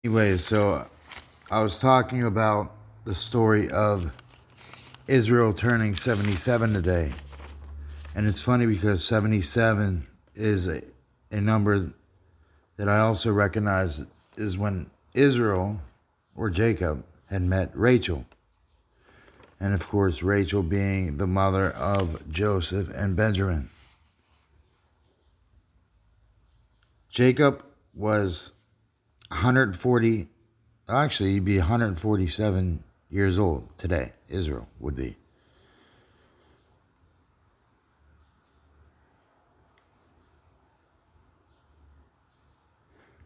Anyways, so I was talking about the story of Israel turning 77 today. And it's funny because 77 is a number that I also recognize is when Israel, or Jacob, had met Rachel. And of course, Rachel being the mother of Joseph and Benjamin. Jacob was 140, actually, he'd be 147 years old today. Israel would be.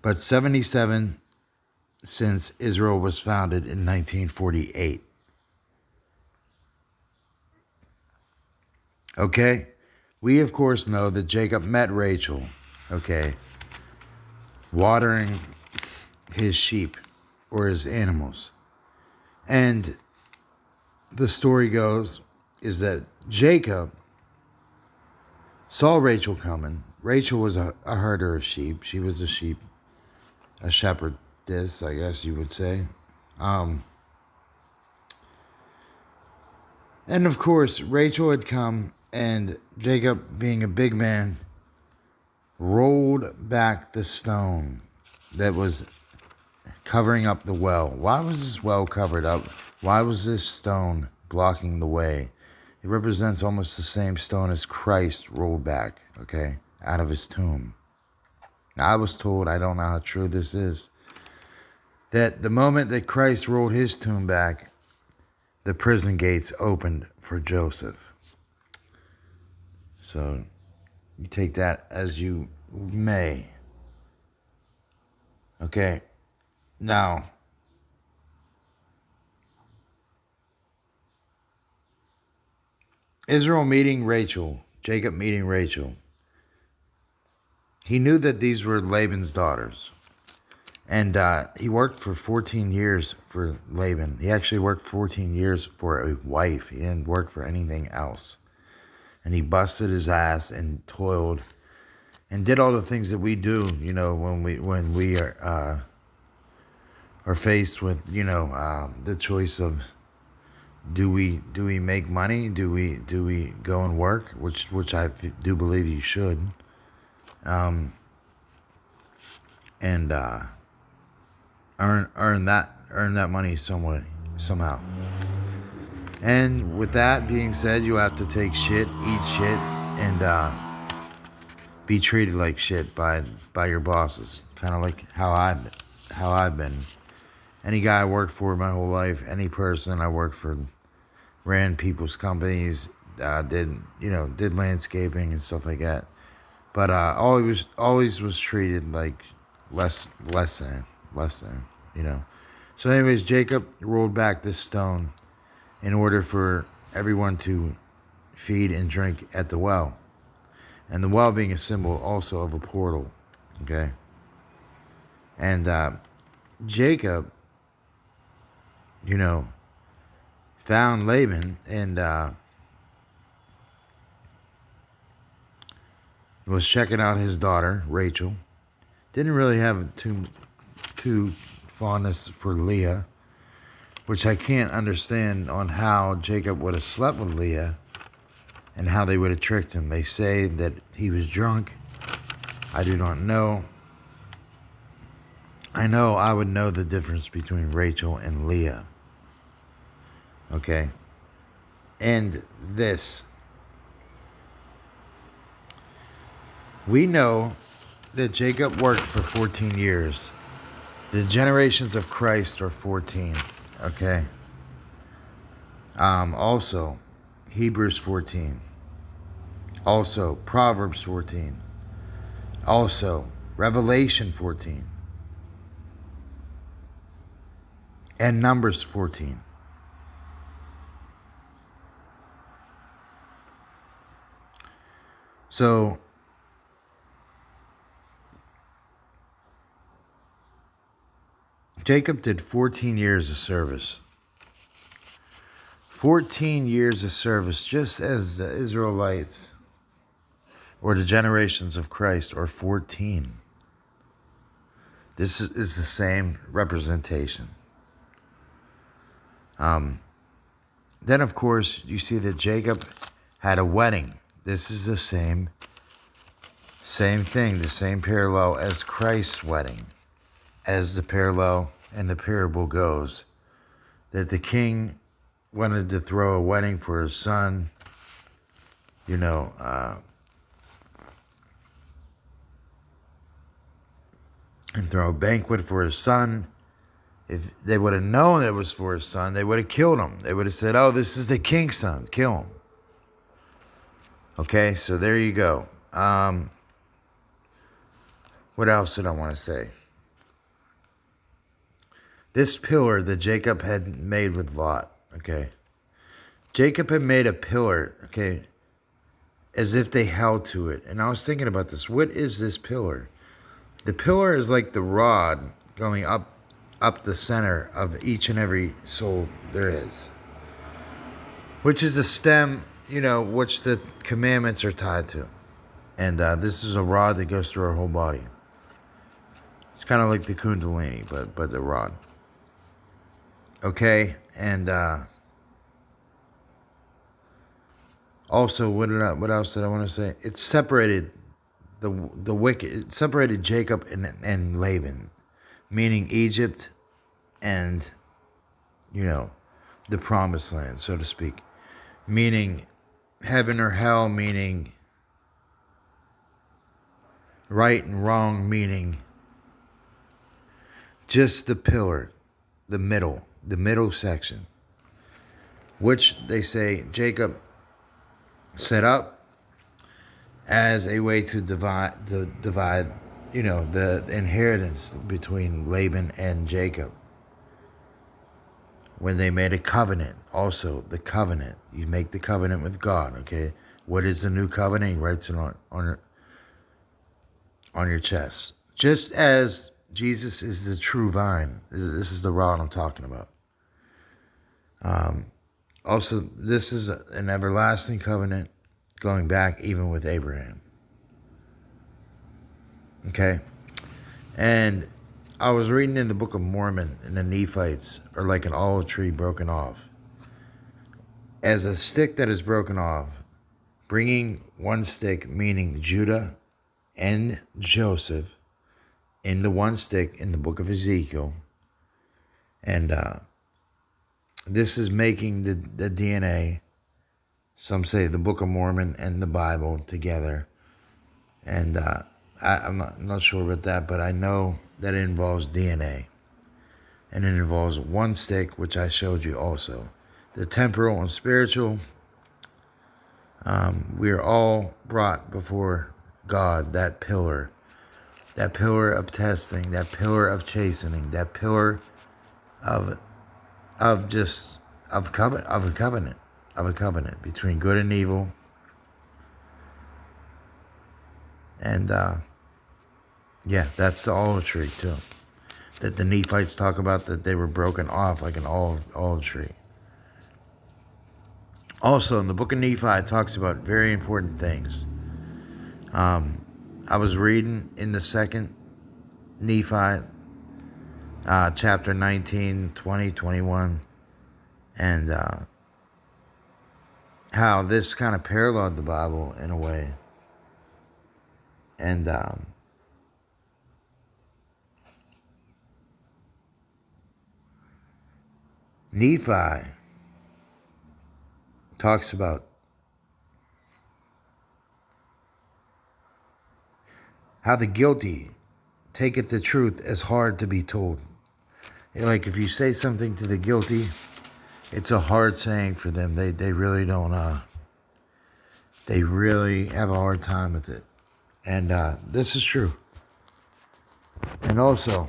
But 77 since Israel was founded in 1948. Okay? We, of course, know that Jacob met Rachel, okay, watering his sheep or his animals. And the story goes is that Jacob saw Rachel coming. Rachel was a herder of sheep. She was a shepherdess, I guess you would say. And of course, Rachel had come, and Jacob, being a big man, rolled back the stone that was covering up the well. Why was this well covered up? Why was this stone blocking the way? It represents almost the same stone as Christ rolled back, okay, out of his tomb. Now, I was told, I don't know how true this is, that the moment that Christ rolled his tomb back, the prison gates opened for Joseph. So you take that as you may. Okay. Now, Israel meeting Rachel, Jacob meeting Rachel. He knew that these were Laban's daughters. And he worked for 14 years for Laban. He actually worked 14 years for a wife. He didn't work for anything else. And he busted his ass and toiled and did all the things that we do, you know, when we are faced with, you know, the choice of do we make money? Do we go and work? Which I do believe you should. And earn that money somehow. And with that being said, you have to take shit, eat shit, and be treated like shit by your bosses. Kind of like how I've been. Any guy I worked for my whole life, any person I worked for, ran people's companies, did landscaping and stuff like that. But always was treated like less than, you know. So anyways, Jacob rolled back this stone in order for everyone to feed and drink at the well. And the well being a symbol also of a portal, okay? And Jacob, you know, found Laban and was checking out his daughter, Rachel. Didn't really have too fondness for Leah, which I can't understand on how Jacob would have slept with Leah and how they would have tricked him. They say that he was drunk. I do not know. I know I would know the difference between Rachel and Leah. Okay? And this. We know that Jacob worked for 14 years. The generations of Christ are 14. Okay? Also, Hebrews 14. Also, Proverbs 14. Also, Revelation 14. And Numbers 14. So, Jacob did 14 years of service. 14 years of service, just as the Israelites or the generations of Christ are 14. This is the same representation. Then, of course, you see that Jacob had a wedding. This is the same thing, the same parallel as Christ's wedding, as the parallel and the parable goes, that the king wanted to throw a wedding for his son, and throw a banquet for his son. If they would have known it was for his son, they would have killed him. They would have said, oh, this is the king's son. Kill him. Okay, so there you go. What else did I want to say? This pillar that Jacob had made with Lot, okay? Jacob had made a pillar, okay, as if they held to it. And I was thinking about this. What is this pillar? The pillar is like the rod going up the center of each and every soul there is, which is a stem, which the commandments are tied to. And this is a rod that goes through our whole body. It's kind of like the kundalini, but the rod. Okay, and also, what else did I want to say? It separated the wicked. It separated Jacob and Laban, meaning Egypt and, the promised land, so to speak. Meaning heaven or hell, meaning right and wrong, meaning just the pillar, the middle section, which they say Jacob set up as a way to divide, the inheritance between Laban and Jacob. When they made a covenant, also the covenant, you make the covenant with God. Okay, what is the new covenant? He writes it on your chest. Just as Jesus is the true vine, this is the rod I'm talking about. Also, this is an everlasting covenant going back even with Abraham. Okay? And I was reading in the Book of Mormon, and the Nephites are like an olive tree broken off. As a stick that is broken off, bringing one stick, meaning Judah and Joseph, in the one stick in the Book of Ezekiel. And this is making the DNA, some say the Book of Mormon and the Bible together. And I'm not sure about that, but I know that it involves DNA. And it involves one stick, which I showed you also. The temporal and spiritual, we are all brought before God, that pillar of testing, that pillar of chastening, that pillar of a covenant between good and evil. And that's the olive tree too, that the Nephites talk about, that they were broken off like an olive tree. Also, in the book of Nephi, it talks about very important things. I was reading in the second Nephi, chapter 19, 20, 21, and how this kind of paralleled the Bible in a way. And Nephi talks about how the guilty taketh the truth as hard to be told. Like if you say something to the guilty, it's a hard saying for them. They really don't, they really have a hard time with it. And this is true. And also,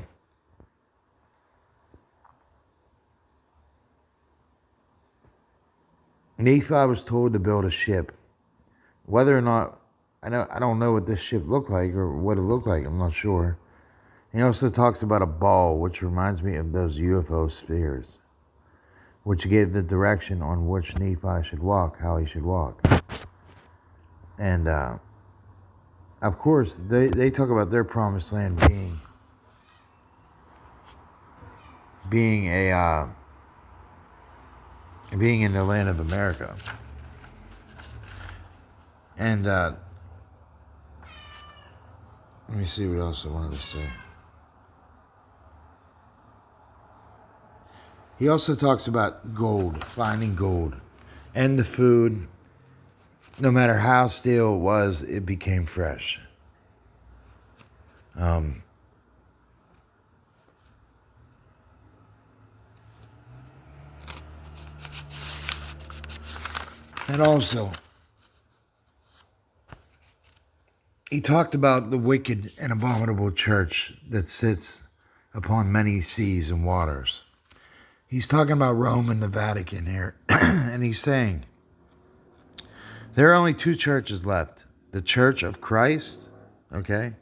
Nephi was told to build a ship. Whether or not, I don't know what this ship looked like or what it looked like. I'm not sure. He also talks about a ball, which reminds me of those UFO spheres, which gave the direction on which Nephi should walk, how he should walk. And of course, they talk about their promised land being being being in the land of America. And let me see what else I wanted to say. He also talks about gold, finding gold, and the food. No matter how stale it was, it became fresh. And also, he talked about the wicked and abominable church that sits upon many seas and waters. He's talking about Rome and the Vatican here. And he's saying, there are only two churches left. The Church of Christ, okay?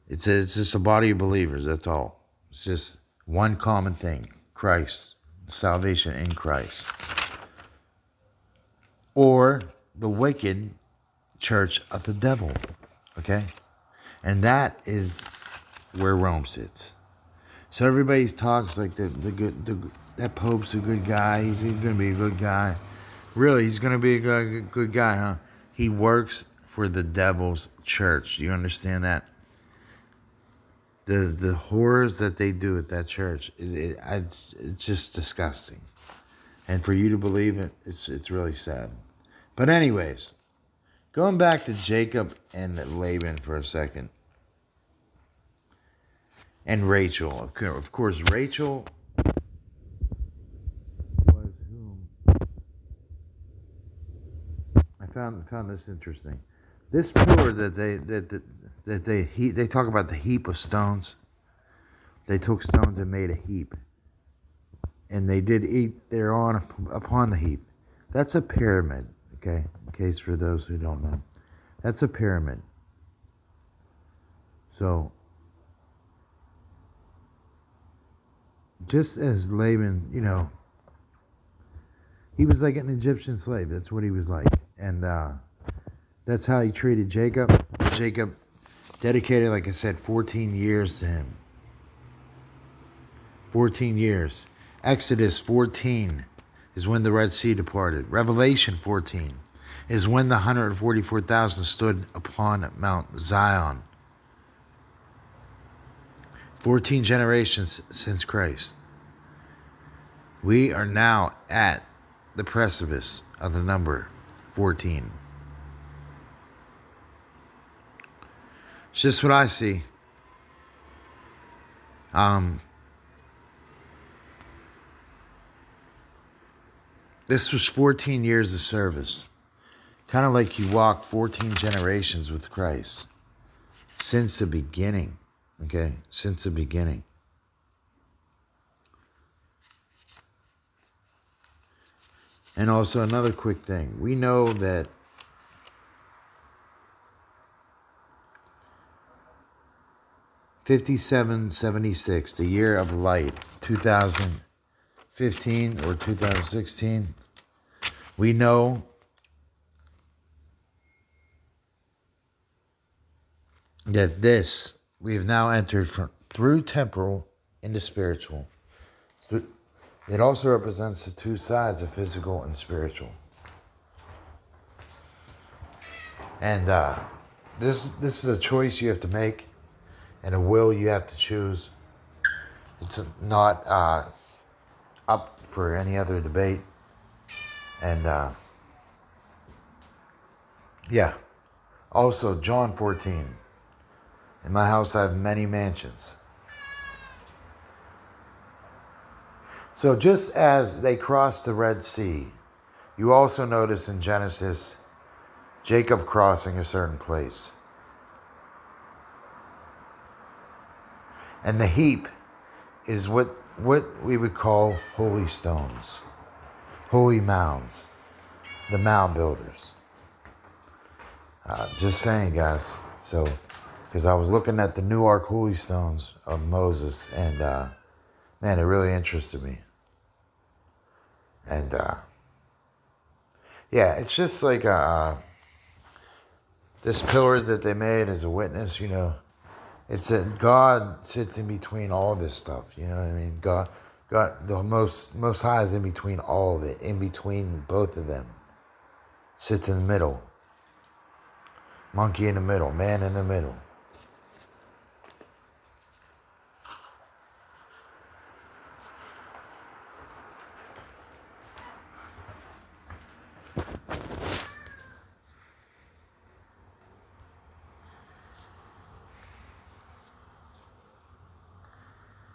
It's just a body of believers, that's all. It's just one common thing, Christ, salvation in Christ. Or the wicked church of the devil, okay? And that is where Rome sits. So everybody talks like that Pope's a good guy. He's going to be a good guy. Really, he's going to be a good guy, huh? He works for the devil's church. Do you understand that? The horrors that they do at that church, it's just disgusting. And for you to believe it, it's really sad. But anyways, going back to Jacob and Laban for a second. And Rachel. Of course, Rachel was whom I found this interesting. This pillar that they talk about the heap of stones. They took stones and made a heap, and they did eat thereon upon the heap. That's a pyramid. Okay, in case for those who don't know, that's a pyramid. So, just as Laban, he was like an Egyptian slave. That's what he was like, and that's how he treated Jacob. Jacob dedicated, like I said, 14 years to him. 14 years. Exodus 14 is when the Red Sea departed. Revelation 14 is when the 144,000 stood upon Mount Zion. 14 generations since Christ. We are now at the precipice of the number 14. It's just what I see. This was 14 years of service. Kind of like you walked 14 generations with Christ. Since the beginning. Okay? Since the beginning. And also another quick thing. We know that '57-76, the year of light, 2015 or 2016, we know that we have now entered through temporal into spiritual. It also represents the two sides of physical and spiritual. And this is a choice you have to make, and a will you have to choose. It's not up for any other debate. And yeah. Also, John 14. In my house I have many mansions. So just as they crossed the Red Sea, you also notice in Genesis Jacob crossing a certain place. And the heap is what we would call holy stones, holy mounds, the mound builders. Just saying, guys. So, because I was looking at the Newark holy stones of Moses, and man, it really interested me. And yeah, it's just like this pillar that they made as a witness, It's that God sits in between all this stuff. You know what I mean? God, the most high is in between all of it. In between both of them, sits in the middle. Monkey in the middle, man in the middle.